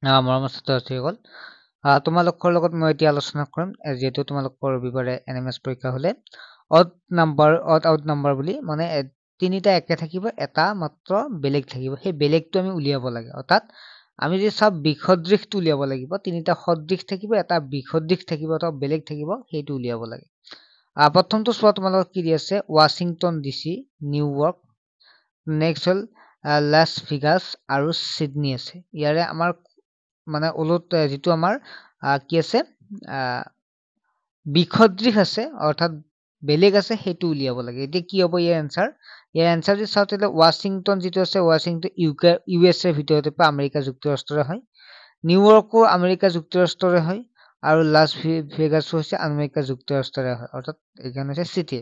মৰমৰ ছাত্ৰ-ছাত্ৰীসকল, তোমালোকৰ লগত মই এতিয়া আলোচনা কৰিম যিহেতু তোমালোকৰ ৰবিবাৰে NMS পৰীক্ষা হ'লে অড আউট নাম্বাৰ বুলি মানে তিনিটা একে থাকিব, এটা মাত্ৰ বেলেগ থাকিব। সেই বেলেগটো আমি উলিয়াব লাগে। অৰ্থাৎ আমি যদি চাওঁ বিসদৃশটো উলিয়াব লাগিব। তিনিটা সদৃশ থাকিব, এটা বিসদৃশ থাকিব, এটা বেলেগ থাকিব, সেইটো উলিয়াব লাগে। প্ৰথমটো চোৱা তোমালোকক কি দি আছে, ৱাশ্বিংটন DC, নিউয়ৰ্ক, নেক্সট হ'ল লাছ ভেগাছ আৰু ছিডনী আছে। ইয়াৰে আমাৰ মানে ওলোট যিটো আমাৰ কি আছে বিসদৃশ আছে অৰ্থাৎ বেলেগ আছে, সেইটো উলিয়াব লাগে। এতিয়া কি হ'ব ইয়াৰ এনচাৰ? ইয়াৰ এনচাৰ যদি চাওঁ তেতিয়াহ'লে ৱাশ্বিংটন যিটো আছে, ৱাশ্বিংটন USA ভিতৰতে আমেৰিকা যুক্তৰাষ্ট্ৰৰে হয়। নিউয়ৰ্কো আমেৰিকা যুক্তৰাষ্ট্ৰৰে হয়। আৰু লাছ ভেগাছো হৈছে আমেৰিকা যুক্তৰাষ্ট্ৰৰে হয়। অৰ্থাৎ এইখন হৈছে চিটি।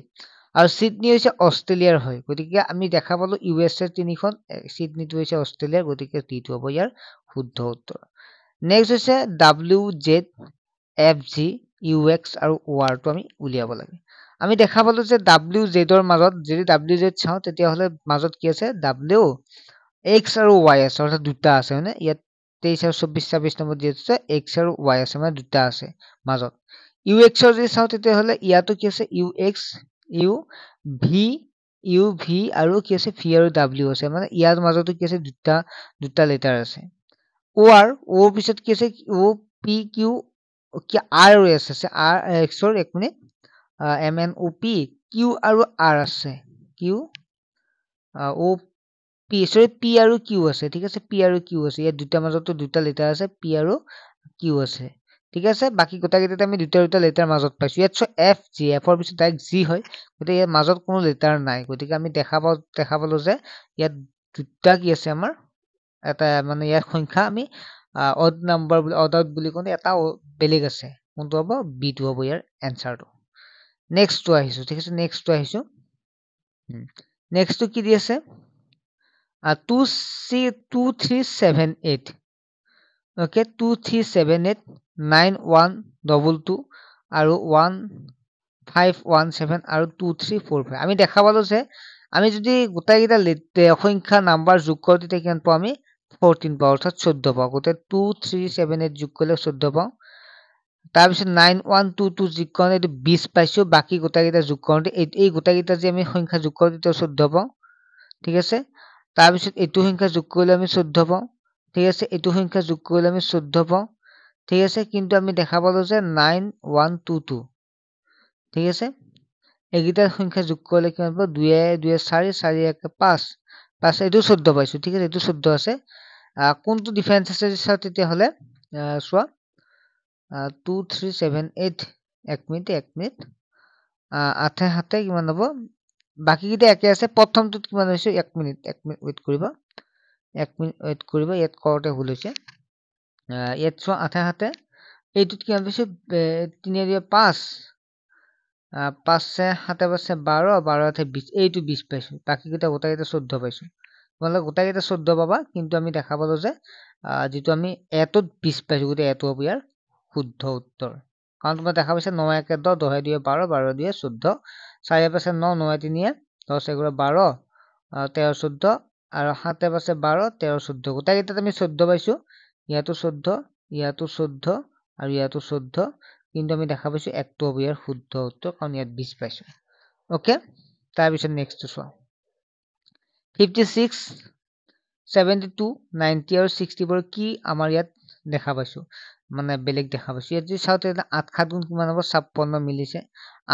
আৰু ছিডনী হৈছে অষ্ট্ৰেলিয়াৰ হয়। গতিকে আমি দেখা পালো USA তিনিখন, ছিডনীটো হৈছে অষ্ট্ৰেলিয়াৰ, গতিকে টিটো হ'ব ইয়াৰ শুদ্ধ উত্তৰ। নেক্সট হৈছে WZFG, UX আৰু ORটো আমি উলিয়াব লাগে। আমি দেখা পালো যে WZৰ মাজত যদি WZ চাওঁ তেতিয়াহ'লে মাজত কি আছে, WX আৰু Y আছে, অৰ্থাৎ দুটা আছে, হয়নে? ইয়াত 23 আৰু 24 নম্বৰ যি আছে X আৰু Y আছে, মানে দুটা আছে মাজত। UXৰ যদি চাওঁ তেতিয়াহ'লে ইয়াতো কি আছে, UV আৰু কি আছে, V আৰু W আছে, মানে ইয়াৰ মাজতো কি আছে, দুটা লেটাৰ আছে। O পিছত কি আছে, OPQ কি R আৰু S আছে, এক মিনিট, MNOP, Q আৰু R আছে, P আৰু Q আছে, ঠিক আছে, P আৰু Q আছে, ইয়াত দুটাৰ মাজতো দুটা লেটাৰ আছে, P আৰু Q আছে, ঠিক আছে। বাকী গোটেইকেইটাতে আমি দুটা লেটাৰ মাজত পাইছো। ইয়াত চোৱা Fৰ পিছত ডাইৰেক্ট G হয়, গতিকে ইয়াৰ মাজত কোনো লেটাৰ নাই, গতিকে আমি দেখা পালো যে ইয়াত দুটা কি আছে আমাৰ, এটা মানে ইয়াৰ সংখ্যা আমি অড আউট বুলি কওঁ, এটা বেলেগ আছে, কোনটো হ'ব, বিটো হ'ব ইয়াৰ এনচাৰটো। নেক্সটটো আহিছো, ঠিক আছে, নেক্সটটো কি দি আছে, 2378, অ'কে, 2378, 9122 আৰু 1517 আৰু 2345। আমি দেখা পালো যে আমি যদি গোটেইকেইটা সংখ্যা নাম্বাৰ যোগ কৰোঁ তেতিয়া কিমান পাওঁ, আমি 14 পাওঁ, অৰ্থাৎ 14 পাওঁ। গোটেই 2378 যোগ কৰিলে 14 পাওঁ। তাৰপিছত 9122 যোগ কৰোঁতে এইটো 20 পাইছো, বাকী গোটেইকেইটা যোগ কৰোঁতে এই গোটেইকেইটা যে আমি সংখ্যা যোগ কৰোঁ তেতিয়া 14 পাওঁ, ঠিক আছে। তাৰপিছত এইটো সংখ্যা যোগ কৰিলে আমি 14 পাওঁ, ঠিক আছে। এইটো সংখ্যা যোগ কৰিলে আমি 14 পাওঁ, ঠিক আছে। কিন্তু আমি দেখা পালো যে 9122, ঠিক আছে, এইকেইটা সংখ্যা যোগ কৰিলে কিমান পাব, 2 2 4 4 1 5 5, এইটো 14 পাইছো, ঠিক আছে, এইটো 14 আছে। কোনটো ডিফাৰেন্স আছে চাওঁ তেতিয়াহ'লে, চোৱা 2378, এক মিনিট, 8 7 কিমান হ'ব, বাকীকেইটা একে আছে, প্ৰথমটোত কিমান হৈছে, এক মিনিট ৱেইট কৰিবা, ইয়াত কৰোঁতে ভুল হৈছে। ইয়াত চোৱা 8 7, এইটোত কিমান পাইছো, 3 2 5, 5 7 5 12, 12 20, এইটো 20 পাইছো, বাকীকেইটা গোটেইকেইটা 14 পাইছো। তোমালোকে গোটেইকেইটা 14 পাবা, কিন্তু আমি দেখা পালো যে যিটো আমি এটোত 20 পাইছো, গতিকে এটো হ'ব ইয়াৰ শুদ্ধ উত্তৰ। কাৰণ তোমাৰ দেখা পাইছা 9 1 10, 10 2 12, 12 2 14, 4 5 9, 9 3 10 1 12, 13 14 আৰু 7 5 12, 13 14, গোটেইকেইটাত আমি 14 পাইছো, ইয়াতো 14, ইয়াতো 14 আৰু ইয়াতো 14, কিন্তু আমি দেখা পাইছো একটো হ'ব ইয়াৰ শুদ্ধ উত্তৰ, কাৰণ ইয়াত 20 পাইছো। অ'কে, তাৰপিছত নেক্সটটো চোৱা, 56 72 90 আৰু 64 কি আমাৰ ইয়াত দেখা পাইছো, মানে বেলেগ দেখা পাইছো। ইয়াত যদি চাওঁ তেতিয়া 8 7 গুণ কিমান হ'ব, 56 মিলিছে,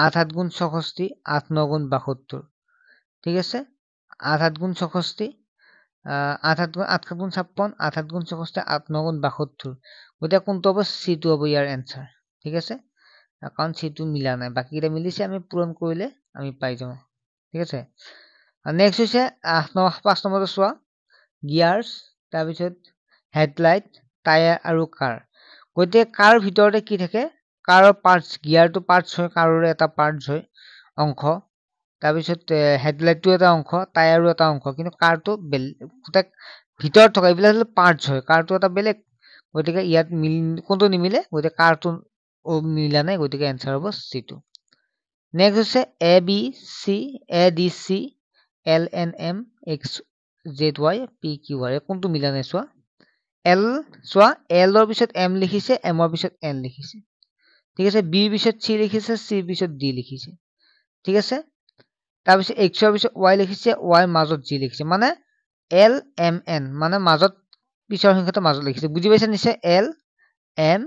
8 7 গুণ 64, 8 9 গুণ 72, ঠিক আছে, 8 7 গুণ 64, 8 7 গুণ 56, 8 7 গুণ 64, 8 9 গুণ 72, গতিকে কোনটো হ'ব, চিটো হ'ব ইয়াৰ এনচাৰ, ঠিক আছে। কাৰণ চিটো মিলা নাই, বাকীকেইটা মিলিছে, আমি পূৰণ কৰিলে আমি পাই যাওঁ, ঠিক আছে। নেক্সট হৈছে 5 নম্বৰটো চোৱা, গিয়াৰ্ছ, তাৰপিছত হেডলাইট, টায়াৰ আৰু কাৰ। গতিকে কাৰ ভিতৰতে কি থাকে, কাৰৰ পাৰ্টছ, গিয়াৰটো পাৰ্টছ হয়, কাৰৰে এটা পাৰ্টছ হয়, অংশ। তাৰপিছত হেডলাইটটো এটা অংশ, টায়াৰো এটা অংশ, কিন্তু কাৰটো বেলেগ, ভিতৰত থকা এইবিলাক হ'লে পাৰ্টছ হয়, কাৰটো এটা বেলেগ। গতিকে ইয়াত কোনটো নিমিলে, গতিকে কাৰটো মিলা নাই, গতিকে এনচাৰ হ'ব চিটো। নেক্সট হৈছে ADC, LNM, XZY, PQR, কোনটো মিলা নাই চোৱা, এল চোৱা এলৰ পিছত এম লিখিছে, এমৰ পিছত এন লিখিছে। ঠিক আছে, বিৰ পিছত চি লিখিছে, চিৰ পিছত ডি লিখিছে। ঠিক আছে, তাৰপিছত এক্সৰ পিছত ৱাই লিখিছে, ৱাইৰ মাজত জি লিখিছে, মানে এল এম এন, মানে মাজত পিছৰ সংখ্যাটো মাজত লিখিছে। বুজি পাইছে নিশ্চয়? L M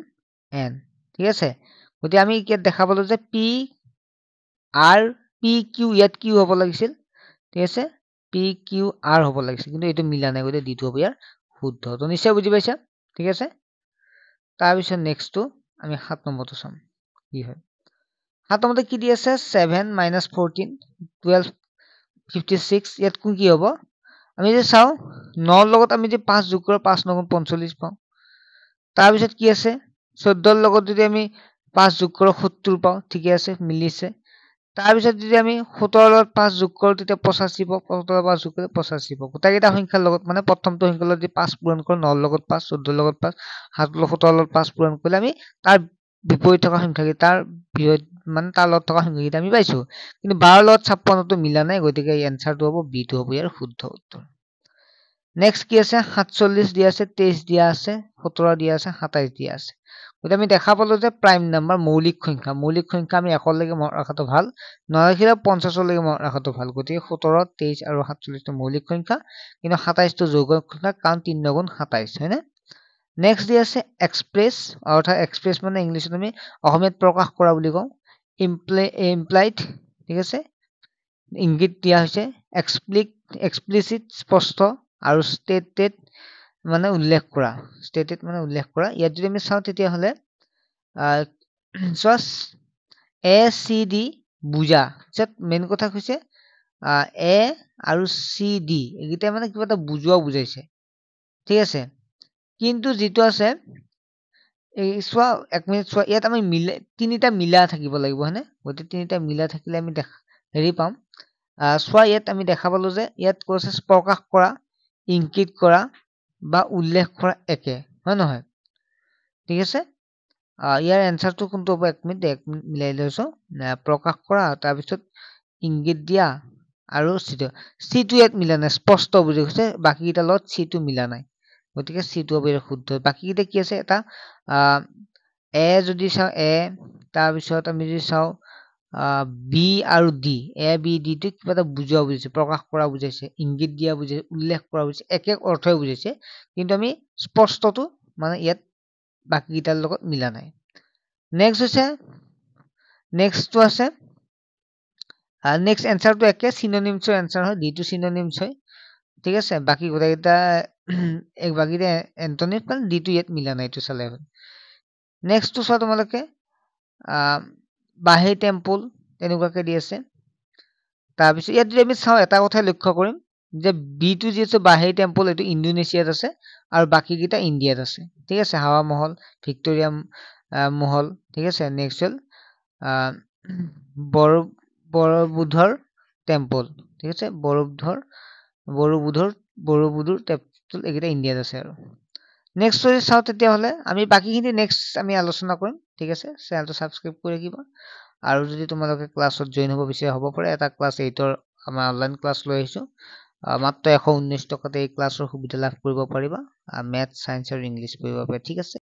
N. ঠিক আছে, গতিকে আমি ইয়াত দেখা পালো যে পি আৰ পি কিউ, ইয়াত কিউ হ'ব লাগিছিল। ঠিক আছে, পি কিউ আৰ হ'ব লাগিছিল, কিন্তু এইটো মিলা নাই, গতিকে ডিটো হ'ব ইয়াৰ শুদ্ধ। তো নিশ্চয় বুজি পাইছা? ঠিক আছে, তাৰপিছত নেক্সটটো আমি 7 নম্বৰটো চাম কি হয়। 7 নম্বৰতে কি দি আছে? 7 - 14 12 56। ইয়াত কোন কি হ'ব? আমি যে চাওঁ 9 লগত আমি যে 5 যোগ কৰোঁ, 5 9 45 পাওঁ। তাৰপিছত কি আছে? 14 লগত যদি আমি 5 যোগ কৰোঁ 70 পাওঁ। ঠিকে আছে, মিলিছে। তাৰপিছত যদি আমি 17 লগত 5 যোগ কৰোঁ, তেতিয়া 85 পাওঁ। 17 লগত 5 যোগ কৰিলে 85 পাওঁ। গোটেইকেইটা সংখ্যাৰ লগত, মানে প্ৰথমটো সংখ্যাৰ লগত যদি 5 পূৰণ কৰোঁ, 9 লগত 5, 14 লগত 5, 17 লগত 5 পূৰণ কৰিলে আমি তাৰ বিপৰীত থকা সংখ্যাকেইটাৰ মানে তাৰ লগত থকা সংখ্যাকেইটা আমি পাইছো। কিন্তু 12 লগত 56টো মিলা নাই, গতিকে এনচাৰটো হ'ব বিটো হ'ব ইয়াৰ শুদ্ধ উত্তৰ। নেক্সট কি আছে? 47 দিয়া আছে, 23 দিয়া আছে, 17 দিয়া আছে, 27 দিয়া আছে। গতিকে আমি দেখা পালো যে প্ৰাইম নাম্বাৰ মৌলিক সংখ্যা আমি 1 লৈকে মনত ৰখাটো ভাল, নৰাখিলে 50 লৈকে মনত ৰখাটো ভাল। গতিকে 17, 23 আৰু 47টো মৌলিক সংখ্যা, কিন্তু 27টো যৌগিক সংখ্যা, কাৰণ 3 × 9 = 27, হয়নে? নেক্সট দি আছে এক্সপ্ৰেছ, অৰ্থাৎ এক্সপ্ৰেছ মানে ইংলিছত আমি অসমীয়াত প্ৰকাশ কৰা বুলি কওঁ। ইমপ্লাইড, ঠিক আছে, ইংগিত দিয়া হৈছে। এক্সপ্লিচিট স্পষ্ট, আৰু ষ্টেটেড মানে উল্লেখ কৰা। ইয়াত যদি আমি চাওঁ তেতিয়াহ'লে এ চি ডি বুজা। মেইন কথা হৈছে এ আৰু চি ডি এইকেইটা মানে কিবা এটা বুজোৱা বুজাইছে। ঠিক আছে, কিন্তু যিটো আছে এই চোৱা, 1 মিনিট চোৱা, ইয়াত আমি তিনিটা মিলা থাকিব লাগিব, হয়নে? গতিকে তিনিটা মিলা থাকিলে আমি হেৰি পাম। চোৱা, ইয়াত আমি দেখা পালো যে ইয়াত কৈছে প্ৰকাশ কৰা, ইংকিত কৰা বা উল্লেখ কৰা একে, হয় নহয়? ঠিক আছে, ইয়াৰ এনচাৰটো কোনটো হ'ব? 1 মিনিট মিলাই লৈছো। প্ৰকাশ কৰা, তাৰপিছত ইংগিত দিয়া, আৰু চিটো ইয়াত মিলা নাই, স্পষ্ট বুজি গৈছে, বাকী কেইটাৰ লগত চিটো মিলা নাই, গতিকে চিটো হ'ব ইয়াৰ শুদ্ধ। বাকী কেইটা কি আছে? এটা এ যদি চাওঁ এ, তাৰপিছত আমি যদি চাওঁ বি আৰু ডি, এ বি ডিটো কিবা এটা বুজোৱা বুজিছে, প্ৰকাশ কৰা বুজাইছে, ইংগিত দিয়া বুজাইছে, উল্লেখ কৰা বুজিছে, একে অৰ্থই বুজাইছে, কিন্তু আমি স্পষ্টটো মানে ইয়াত বাকী কেইটাৰ লগত মিলা নাই। নেক্সট হৈছে, নেক্সটটো আছে নেক্সট এনচাৰটো একে, চিনোনিমছৰ এনচাৰ হয়, ডিটো চিনোনিমছ হয়। ঠিক আছে, বাকী গোটেইকেইটা বাকীকেইটা এন্টনিম, মানে ডিটো ইয়াত মিলা নাই, এইটো চালে হয়। নেক্সটটো চোৱা তোমালোকে, বাহে টেম্পল তেনেকুৱাকে দি আছে। তাৰপিছত ইয়াত যদি আমি চাওঁ, এটা কথাই লক্ষ্য কৰিম যে বিটো যি আছে বাহে টেম্পল, এইটো ইণ্ডোনেছিয়াত আছে, আৰু বাকীকেইটা ইণ্ডিয়াত আছে। ঠিক আছে, হাৱা মহল, ভিক্টৰিয়া মহল। ঠিক আছে, নেক্সট হ'ল বৰবুধৰ টেম্পল। ঠিক আছে, বৰবুধৰ টেম্পল, এইকেইটা ইণ্ডিয়াত আছে। আৰু নেক্সট যদি চাওঁ তেতিয়াহ'লে আমি বাকীখিনি নেক্সট আমি আলোচনা কৰিম। ঠিক আছে, চেনেলটো ছাবস্ক্ৰাইব কৰি ৰাখিবা। আৰু যদি তোমালোকে ক্লাছত জইন হ'ব বিচাৰে হ'ব পাৰে। এটা ক্লাছ 8ৰ আমাৰ অনলাইন ক্লাছ লৈ আহিছোঁ, মাত্ৰ 119 টকাতে এই ক্লাছৰ সুবিধা লাভ কৰিব পাৰিবা। মেথছ, ছায়েন্স আৰু ইংলিছ পঢ়িব পাৰে। ঠিক আছে।